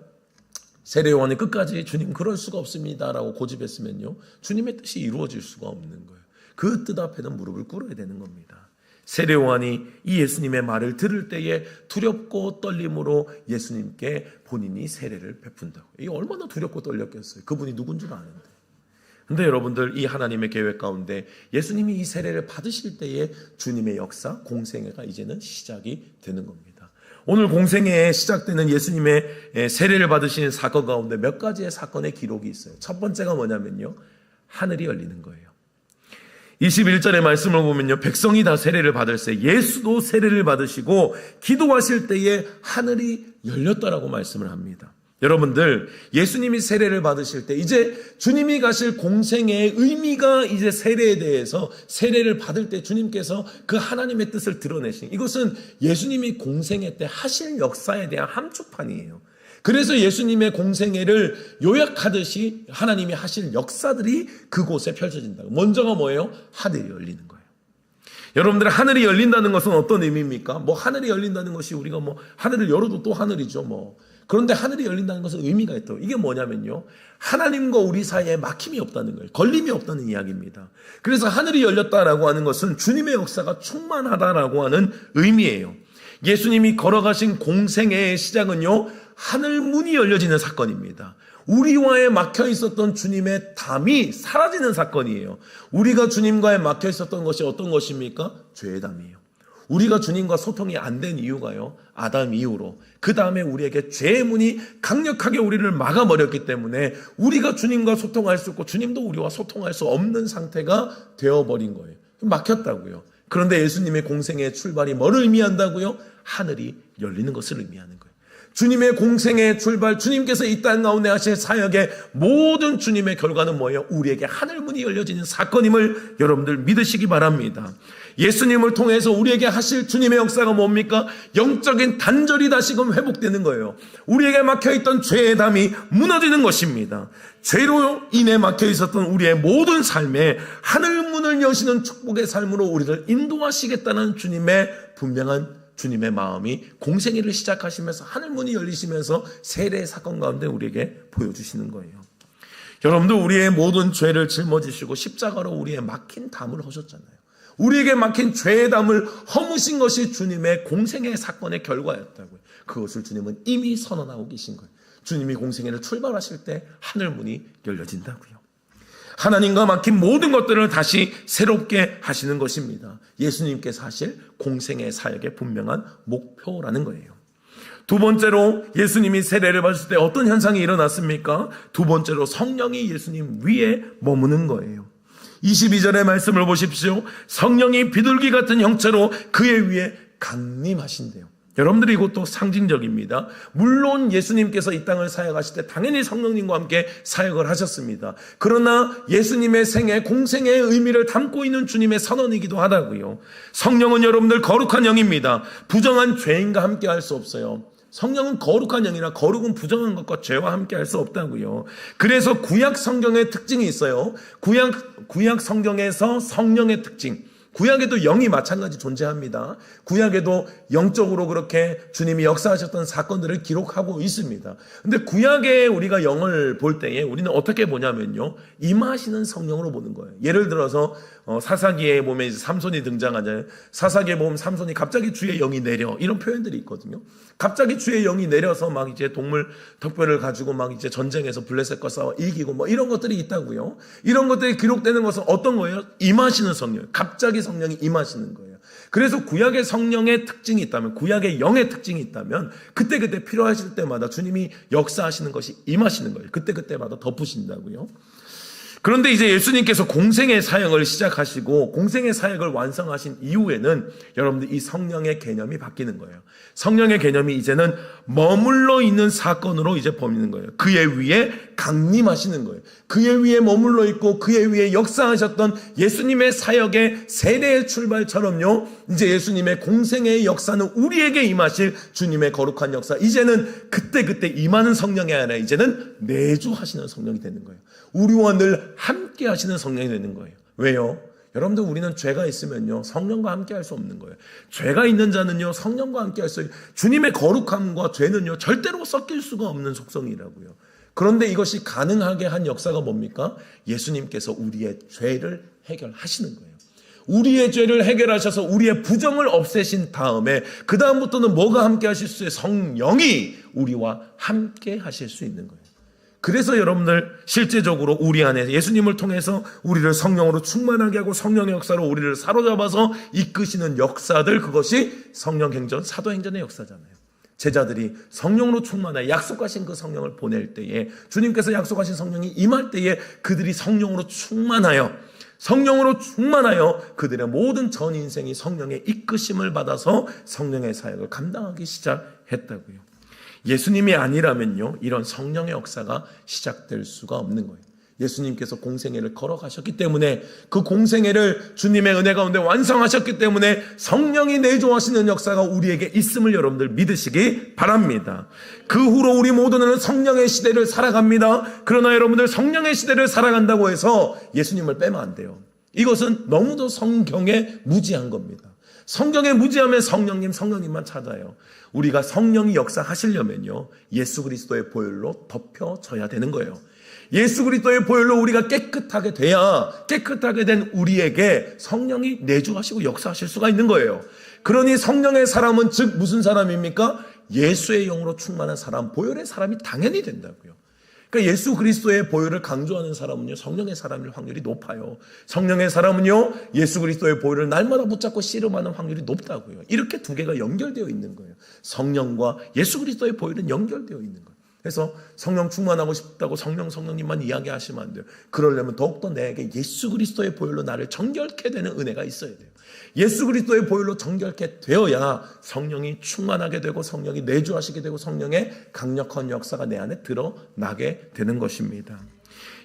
세례요한이 끝까지 주님 그럴 수가 없습니다 라고 고집했으면요, 주님의 뜻이 이루어질 수가 없는 거예요. 그 뜻 앞에는 무릎을 꿇어야 되는 겁니다. 세례요한이 이 예수님의 말을 들을 때에 두렵고 떨림으로 예수님께 본인이 세례를 베푼다고. 이게 얼마나 두렵고 떨렸겠어요. 그분이 누군 줄 아는데. 근데 여러분들 이 하나님의 계획 가운데 예수님이 이 세례를 받으실 때에 주님의 역사, 공생애가 이제는 시작이 되는 겁니다. 오늘 공생애에 시작되는 예수님의 세례를 받으시는 사건 가운데 몇 가지의 사건의 기록이 있어요. 첫 번째가 뭐냐면요, 하늘이 열리는 거예요. 21절의 말씀을 보면요, 백성이 다 세례를 받을세 예수도 세례를 받으시고 기도하실 때에 하늘이 열렸다라고 말씀을 합니다. 여러분들, 예수님이 세례를 받으실 때 이제 주님이 가실 공생애의 의미가 이제 세례에 대해서 세례를 받을 때 주님께서 그 하나님의 뜻을 드러내신, 이것은 예수님이 공생애 때 하실 역사에 대한 함축판이에요. 그래서 예수님의 공생애를 요약하듯이 하나님이 하실 역사들이 그곳에 펼쳐진다고. 먼저가 뭐예요? 하늘이 열리는 거예요. 여러분들, 하늘이 열린다는 것은 어떤 의미입니까? 하늘이 열린다는 것이 우리가 하늘을 열어도 또 하늘이죠. 그런데 하늘이 열린다는 것은 의미가 있다고. 이게 뭐냐면요, 하나님과 우리 사이에 막힘이 없다는 거예요. 걸림이 없다는 이야기입니다. 그래서 하늘이 열렸다라고 하는 것은 주님의 역사가 충만하다라고 하는 의미예요. 예수님이 걸어가신 공생애의 시작은요, 하늘 문이 열려지는 사건입니다. 우리와의 막혀 있었던 주님의 담이 사라지는 사건이에요. 우리가 주님과의 막혀 있었던 것이 어떤 것입니까? 죄의 담이에요. 우리가 주님과 소통이 안 된 이유가요, 아담 이후로 그 다음에 우리에게 죄의 문이 강력하게 우리를 막아버렸기 때문에 우리가 주님과 소통할 수 없고 주님도 우리와 소통할 수 없는 상태가 되어버린 거예요. 막혔다고요. 그런데 예수님의 공생의 출발이 뭘 의미한다고요? 하늘이 열리는 것을 의미하는 거예요. 주님의 공생의 출발, 주님께서 이 땅 가운데 하실 사역의 모든 주님의 결과는 뭐예요? 우리에게 하늘문이 열려지는 사건임을 여러분들 믿으시기 바랍니다. 예수님을 통해서 우리에게 하실 주님의 역사가 뭡니까? 영적인 단절이 다시금 회복되는 거예요. 우리에게 막혀있던 죄의 담이 무너지는 것입니다. 죄로 인해 막혀 있었던 우리의 모든 삶에 하늘문을 여시는 축복의 삶으로 우리를 인도하시겠다는 주님의 분명한 주님의 마음이 공생애를 시작하시면서 하늘문이 열리시면서 세례의 사건 가운데 우리에게 보여주시는 거예요. 여러분들, 우리의 모든 죄를 짊어지시고 십자가로 우리의 막힌 담을 허셨잖아요. 우리에게 막힌 죄의 담을 허무신 것이 주님의 공생애 사건의 결과였다고요. 그것을 주님은 이미 선언하고 계신 거예요. 주님이 공생애를 출발하실 때 하늘문이 열려진다고요. 하나님과 막힌 모든 것들을 다시 새롭게 하시는 것입니다. 예수님께서 하실 공생애 사역의 분명한 목표라는 거예요. 두 번째로, 예수님이 세례를 받으실 때 어떤 현상이 일어났습니까? 두 번째로, 성령이 예수님 위에 머무는 거예요. 22절의 말씀을 보십시오. 성령이 비둘기 같은 형체로 그의 위에 강림하신대요. 여러분들이 이것도 상징적입니다. 물론 예수님께서 이 땅을 사역하실 때 당연히 성령님과 함께 사역을 하셨습니다. 그러나 예수님의 생애, 공생의 의미를 담고 있는 주님의 선언이기도 하다고요. 성령은 여러분들 거룩한 영입니다. 부정한 죄인과 함께 할 수 없어요. 성령은 거룩한 영이라 거룩은 부정한 것과 죄와 함께 할 수 없다고요. 그래서 구약 성경의 특징이 있어요. 구약 성경에서 성령의 특징. 구약에도 영이 마찬가지 존재합니다. 구약에도 영적으로 그렇게 주님이 역사하셨던 사건들을 기록하고 있습니다. 근데 구약에 우리가 영을 볼 때에 우리는 어떻게 보냐면요, 임하시는 성령으로 보는 거예요. 예를 들어서 사사기에 보면 이제 삼손이 등장하잖아요. 사사기에 보면 삼손이 갑자기 주의 영이 내려, 이런 표현들이 있거든요. 갑자기 주의 영이 내려서 막 이제 동물 턱뼈를 가지고 막 이제 전쟁에서 블레셋과 싸워 이기고 뭐 이런 것들이 있다고요. 이런 것들이 기록되는 것은 어떤 거예요? 임하시는 성령. 갑자기 성령이 임하시는 거예요. 그래서 구약의 성령의 특징이 있다면, 구약의 영의 특징이 있다면 그때그때 필요하실 때마다 주님이 역사하시는 것이 임하시는 거예요. 그때그때마다 덮으신다고요. 그런데 이제 예수님께서 공생의 사역을 시작하시고 공생의 사역을 완성하신 이후에는 여러분들 이 성령의 개념이 바뀌는 거예요. 성령의 개념이 이제는 머물러 있는 사건으로 이제 보이는 거예요. 그의 위에 강림하시는 거예요. 그의 위에 머물러 있고 그의 위에 역사하셨던 예수님의 사역의 세례의 출발처럼요, 이제 예수님의 공생의 역사는 우리에게 임하실 주님의 거룩한 역사, 이제는 그때그때 임하는 성령이 아니라 이제는 내주하시는 성령이 되는 거예요. 우리와 늘 함께 하시는 성령이 되는 거예요. 왜요? 여러분들, 우리는 죄가 있으면요 성령과 함께 할 수 없는 거예요. 죄가 있는 자는요 성령과 함께 할 수 있어요. 주님의 거룩함과 죄는요 절대로 섞일 수가 없는 속성이라고요. 그런데 이것이 가능하게 한 역사가 뭡니까? 예수님께서 우리의 죄를 해결하시는 거예요. 우리의 죄를 해결하셔서 우리의 부정을 없애신 다음에 그 다음부터는 뭐가 함께 하실 수 있어요? 성령이 우리와 함께 하실 수 있는 거예요. 그래서 여러분들 실제적으로 우리 안에 예수님을 통해서 우리를 성령으로 충만하게 하고 성령의 역사로 우리를 사로잡아서 이끄시는 역사들, 그것이 성령행전, 사도행전의 역사잖아요. 제자들이 성령으로 충만하여 약속하신 그 성령을 보낼 때에, 주님께서 약속하신 성령이 임할 때에 그들이 성령으로 충만하여 그들의 모든 전 인생이 성령의 이끄심을 받아서 성령의 사역을 감당하기 시작했다고요. 예수님이 아니라면요 이런 성령의 역사가 시작될 수가 없는 거예요. 예수님께서 공생애를 걸어가셨기 때문에, 그 공생애를 주님의 은혜 가운데 완성하셨기 때문에 성령이 내주하시는 역사가 우리에게 있음을 여러분들 믿으시기 바랍니다. 그 후로 우리 모두는 성령의 시대를 살아갑니다. 그러나 여러분들, 성령의 시대를 살아간다고 해서 예수님을 빼면 안 돼요. 이것은 너무도 성경에 무지한 겁니다. 성경에 무지하면 성령님만 찾아요. 우리가 성령이 역사하시려면요 예수 그리스도의 보혈로 덮여져야 되는 거예요. 예수 그리스도의 보혈로 우리가 깨끗하게 돼야, 깨끗하게 된 우리에게 성령이 내주하시고 역사하실 수가 있는 거예요. 그러니 성령의 사람은 즉 무슨 사람입니까? 예수의 영으로 충만한 사람, 보혈의 사람이 당연히 된다고요. 그러니까 예수 그리스도의 보혈을 강조하는 사람은요 성령의 사람일 확률이 높아요. 성령의 사람은요 예수 그리스도의 보혈을 날마다 붙잡고 씨름하는 확률이 높다고요. 이렇게 두 개가 연결되어 있는 거예요. 성령과 예수 그리스도의 보혈은 연결되어 있는 거예요. 그래서 성령 충만하고 싶다고 성령님만 이야기하시면 안 돼요. 그러려면 더욱더 내게 예수 그리스도의 보혈로 나를 정결케 되는 은혜가 있어야 돼요. 예수 그리스도의 보혈로 정결케 되어야 성령이 충만하게 되고 성령이 내주하시게 되고 성령의 강력한 역사가 내 안에 드러나게 되는 것입니다.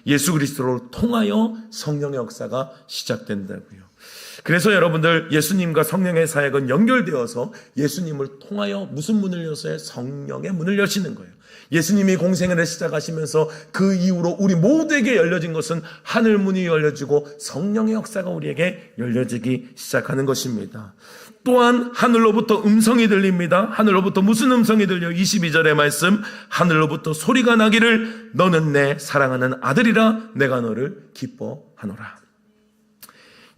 예수 그리스도를 통하여 성령의 역사가 시작된다고요. 그래서 여러분들, 예수님과 성령의 사역은 연결되어서 예수님을 통하여 무슨 문을 여서요? 성령의 문을 여시는 거예요. 예수님이 공생애를 시작하시면서 그 이후로 우리 모두에게 열려진 것은 하늘 문이 열려지고 성령의 역사가 우리에게 열려지기 시작하는 것입니다. 또한 하늘로부터 음성이 들립니다. 하늘로부터 무슨 음성이 들려요? 22절의 말씀, 하늘로부터 소리가 나기를 너는 내 사랑하는 아들이라 내가 너를 기뻐하노라.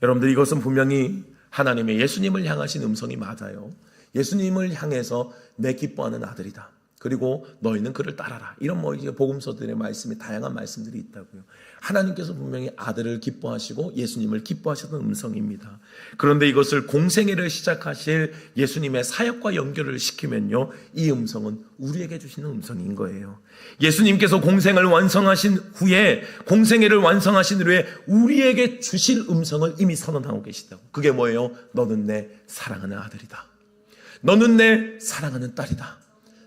여러분들, 이것은 분명히 하나님의 예수님을 향하신 음성이 맞아요. 예수님을 향해서 내 기뻐하는 아들이다. 그리고 너희는 그를 따라라. 이런 이제 복음서들의 말씀이, 다양한 말씀들이 있다고요. 하나님께서 분명히 아들을 기뻐하시고 예수님을 기뻐하셨던 음성입니다. 그런데 이것을 공생애를 시작하실 예수님의 사역과 연결을 시키면요, 이 음성은 우리에게 주시는 음성인 거예요. 예수님께서 공생을 완성하신 후에, 공생애를 완성하신 후에 우리에게 주실 음성을 이미 선언하고 계시다고. 그게 뭐예요? 너는 내 사랑하는 아들이다. 너는 내 사랑하는 딸이다.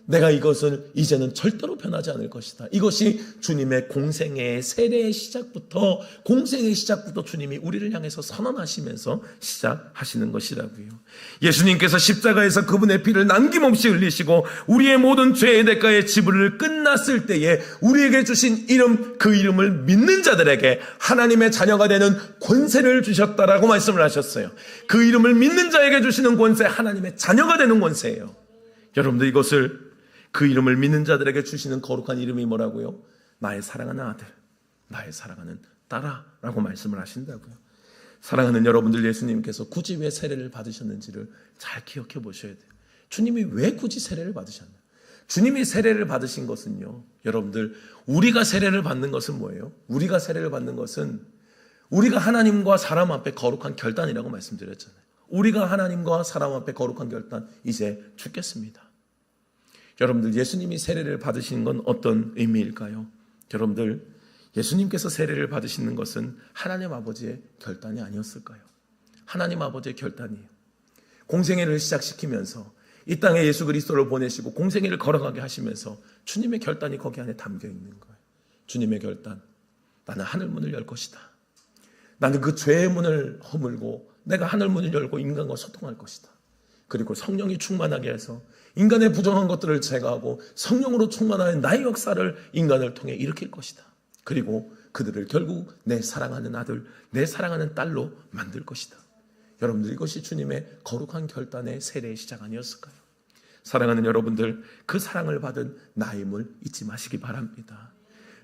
내가 이것을 이제는 절대로 변하지 않을 것이다. 이것이 주님의 공생애의 세례의 시작부터, 공생의 시작부터 주님이 우리를 향해서 선언하시면서 시작하시는 것이라고요. 예수님께서 십자가에서 그분의 피를 남김없이 흘리시고 우리의 모든 죄의 대가의 지불을 끝났을 때에 우리에게 주신 이름, 그 이름을 믿는 자들에게 하나님의 자녀가 되는 권세를 주셨다라고 말씀을 하셨어요. 그 이름을 믿는 자에게 주시는 권세, 하나님의 자녀가 되는 권세예요. 여러분들, 이것을, 그 이름을 믿는 자들에게 주시는 거룩한 이름이 뭐라고요? 나의 사랑하는 아들, 나의 사랑하는 딸아 라고 말씀을 하신다고요. 사랑하는 여러분들, 예수님께서 굳이 왜 세례를 받으셨는지를 잘 기억해 보셔야 돼요. 주님이 왜 굳이 세례를 받으셨나요? 주님이 세례를 받으신 것은요, 여러분들, 우리가 세례를 받는 것은 뭐예요? 우리가 세례를 받는 것은 우리가 하나님과 사람 앞에 거룩한 결단이라고 말씀드렸잖아요. 우리가 하나님과 사람 앞에 거룩한 결단, 이제 죽겠습니다. 여러분들, 예수님이 세례를 받으신 건 어떤 의미일까요? 여러분들, 예수님께서 세례를 받으시는 것은 하나님 아버지의 결단이 아니었을까요? 하나님 아버지의 결단이에요. 공생애를 시작시키면서 이 땅에 예수 그리스도를 보내시고 공생애를 걸어가게 하시면서 주님의 결단이 거기 안에 담겨 있는 거예요. 주님의 결단, 나는 하늘 문을 열 것이다. 나는 그 죄의 문을 허물고 내가 하늘 문을 열고 인간과 소통할 것이다. 그리고 성령이 충만하게 해서 인간의 부정한 것들을 제거하고 성령으로 충만한 나의 역사를 인간을 통해 일으킬 것이다. 그리고 그들을 결국 내 사랑하는 아들, 내 사랑하는 딸로 만들 것이다. 여러분들, 이것이 주님의 거룩한 결단의 세례의 시작 아니었을까요? 사랑하는 여러분들, 그 사랑을 받은 나임을 잊지 마시기 바랍니다.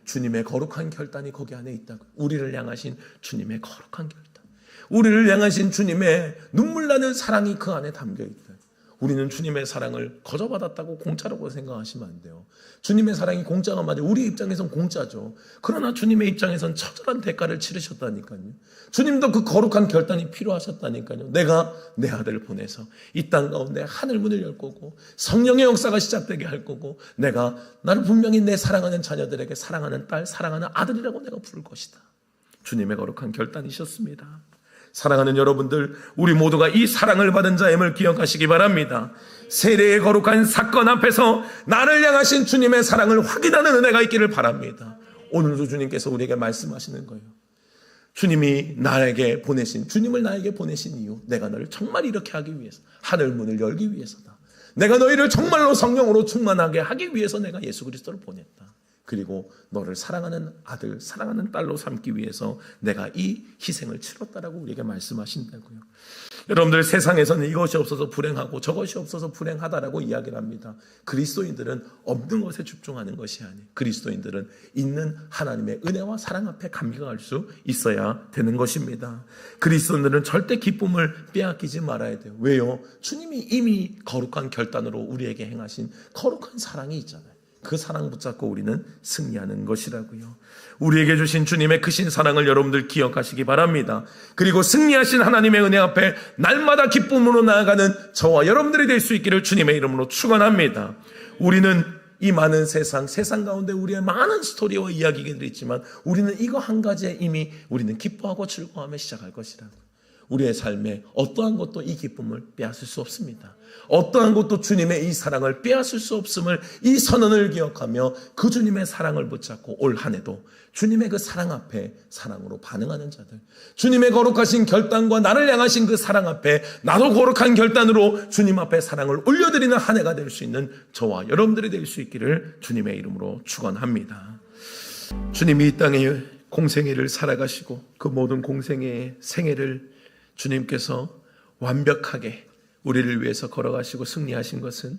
주님의 거룩한 결단이 거기 안에 있다고. 우리를 향하신 주님의 거룩한 결단, 우리를 향하신 주님의 눈물 나는 사랑이 그 안에 담겨 있다. 우리는 주님의 사랑을 거저받았다고 공짜라고 생각하시면 안 돼요. 주님의 사랑이 공짜가 맞아요. 우리 입장에선 공짜죠. 그러나 주님의 입장에선 처절한 대가를 치르셨다니까요. 주님도 그 거룩한 결단이 필요하셨다니까요. 내가 내 아들을 보내서 이 땅 가운데 하늘 문을 열 거고 성령의 역사가 시작되게 할 거고, 내가 나를 분명히 내 사랑하는 자녀들에게 사랑하는 딸, 사랑하는 아들이라고 내가 부를 것이다. 주님의 거룩한 결단이셨습니다. 사랑하는 여러분들, 우리 모두가 이 사랑을 받은 자임을 기억하시기 바랍니다. 세례의 거룩한 사건 앞에서 나를 향하신 주님의 사랑을 확인하는 은혜가 있기를 바랍니다. 오늘도 주님께서 우리에게 말씀하시는 거예요. 주님이 나에게 보내신, 주님을 나에게 보내신 이유, 내가 너를 정말 이렇게 하기 위해서, 하늘 문을 열기 위해서다. 내가 너희를 정말로 성령으로 충만하게 하기 위해서 내가 예수 그리스도를 보냈다. 그리고 너를 사랑하는 아들, 사랑하는 딸로 삼기 위해서 내가 이 희생을 치렀다라고 우리에게 말씀하신다고요. 여러분들, 세상에서는 이것이 없어서 불행하고 저것이 없어서 불행하다라고 이야기를 합니다. 그리스도인들은 없는 것에 집중하는 것이 아니에요. 그리스도인들은 있는 하나님의 은혜와 사랑 앞에 감격할 수 있어야 되는 것입니다. 그리스도인들은 절대 기쁨을 빼앗기지 말아야 돼요. 왜요? 주님이 이미 거룩한 결단으로 우리에게 행하신 거룩한 사랑이 있잖아요. 그 사랑 붙잡고 우리는 승리하는 것이라고요. 우리에게 주신 주님의 크신 사랑을 여러분들 기억하시기 바랍니다. 그리고 승리하신 하나님의 은혜 앞에 날마다 기쁨으로 나아가는 저와 여러분들이 될 수 있기를 주님의 이름으로 축원합니다. 우리는 이 많은 세상 가운데 우리의 많은 스토리와 이야기들이 있지만 우리는 이거 한 가지에 이미 우리는 기뻐하고 즐거워하며 시작할 것이라고요. 우리의 삶에 어떠한 것도 이 기쁨을 빼앗을 수 없습니다. 어떠한 것도 주님의 이 사랑을 빼앗을 수 없음을, 이 선언을 기억하며 그 주님의 사랑을 붙잡고 올 한 해도 주님의 그 사랑 앞에 사랑으로 반응하는 자들, 주님의 거룩하신 결단과 나를 향하신 그 사랑 앞에 나도 거룩한 결단으로 주님 앞에 사랑을 올려드리는 한 해가 될 수 있는 저와 여러분들이 될 수 있기를 주님의 이름으로 축원합니다. 주님이 이 땅에 공생애를 살아가시고 그 모든 공생애의 생애를 주님께서 완벽하게 우리를 위해서 걸어가시고 승리하신 것은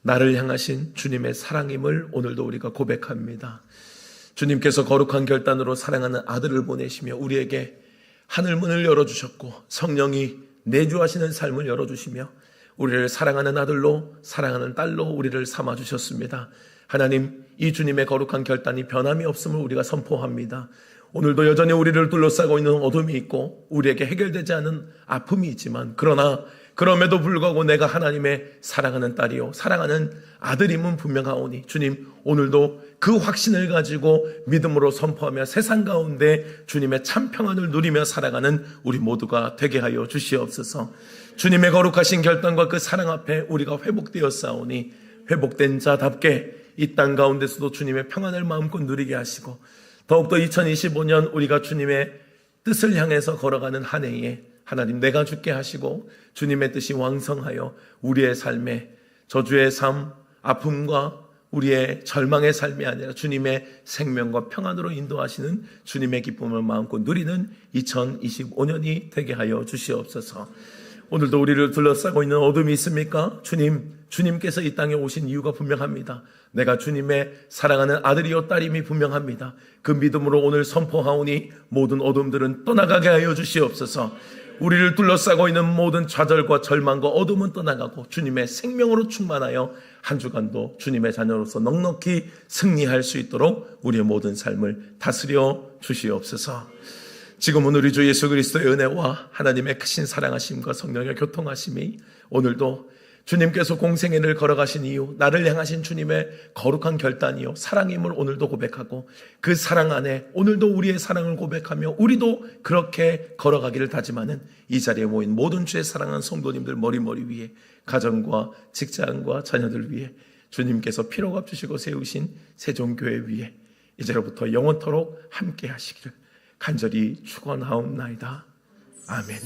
나를 향하신 주님의 사랑임을 오늘도 우리가 고백합니다. 주님께서 거룩한 결단으로 사랑하는 아들을 보내시며 우리에게 하늘문을 열어주셨고 성령이 내주하시는 삶을 열어주시며 우리를 사랑하는 아들로, 사랑하는 딸로 우리를 삼아주셨습니다. 하나님, 이 주님의 거룩한 결단이 변함이 없음을 우리가 선포합니다. 오늘도 여전히 우리를 둘러싸고 있는 어둠이 있고 우리에게 해결되지 않은 아픔이 있지만, 그러나 그럼에도 불구하고 내가 하나님의 사랑하는 딸이요 사랑하는 아들임은 분명하오니 주님 오늘도 그 확신을 가지고 믿음으로 선포하며 세상 가운데 주님의 참 평안을 누리며 살아가는 우리 모두가 되게 하여 주시옵소서. 주님의 거룩하신 결단과 그 사랑 앞에 우리가 회복되었사오니 회복된 자답게 이 땅 가운데서도 주님의 평안을 마음껏 누리게 하시고 더욱더 2025년 우리가 주님의 뜻을 향해서 걸어가는 한 해에 하나님 내가 죽게 하시고 주님의 뜻이 왕성하여 우리의 삶에 저주의 삶, 아픔과 우리의 절망의 삶이 아니라 주님의 생명과 평안으로 인도하시는 주님의 기쁨을 마음껏 누리는 2025년이 되게 하여 주시옵소서. 오늘도 우리를 둘러싸고 있는 어둠이 있습니까? 주님께서 이 땅에 오신 이유가 분명합니다. 내가 주님의 사랑하는 아들이요 딸임이 분명합니다. 그 믿음으로 오늘 선포하오니 모든 어둠들은 떠나가게 하여 주시옵소서. 우리를 둘러싸고 있는 모든 좌절과 절망과 어둠은 떠나가고 주님의 생명으로 충만하여 한 주간도 주님의 자녀로서 넉넉히 승리할 수 있도록 우리의 모든 삶을 다스려 주시옵소서. 지금은 우리 주 예수 그리스도의 은혜와 하나님의 크신 사랑하심과 성령의 교통하심이 오늘도 주님께서 공생애를 걸어가신 이유 나를 향하신 주님의 거룩한 결단이요 사랑임을 오늘도 고백하고 그 사랑 안에 오늘도 우리의 사랑을 고백하며 우리도 그렇게 걸어가기를 다짐하는 이 자리에 모인 모든 주의 사랑하는 성도님들 머리 위에 가정과 직장과 자녀들 위해 주님께서 피로 갚으시고 세우신 세종교회 위에 이제로부터 영원토록 함께 하시기를 간절히 축원하옵나이다. 아멘.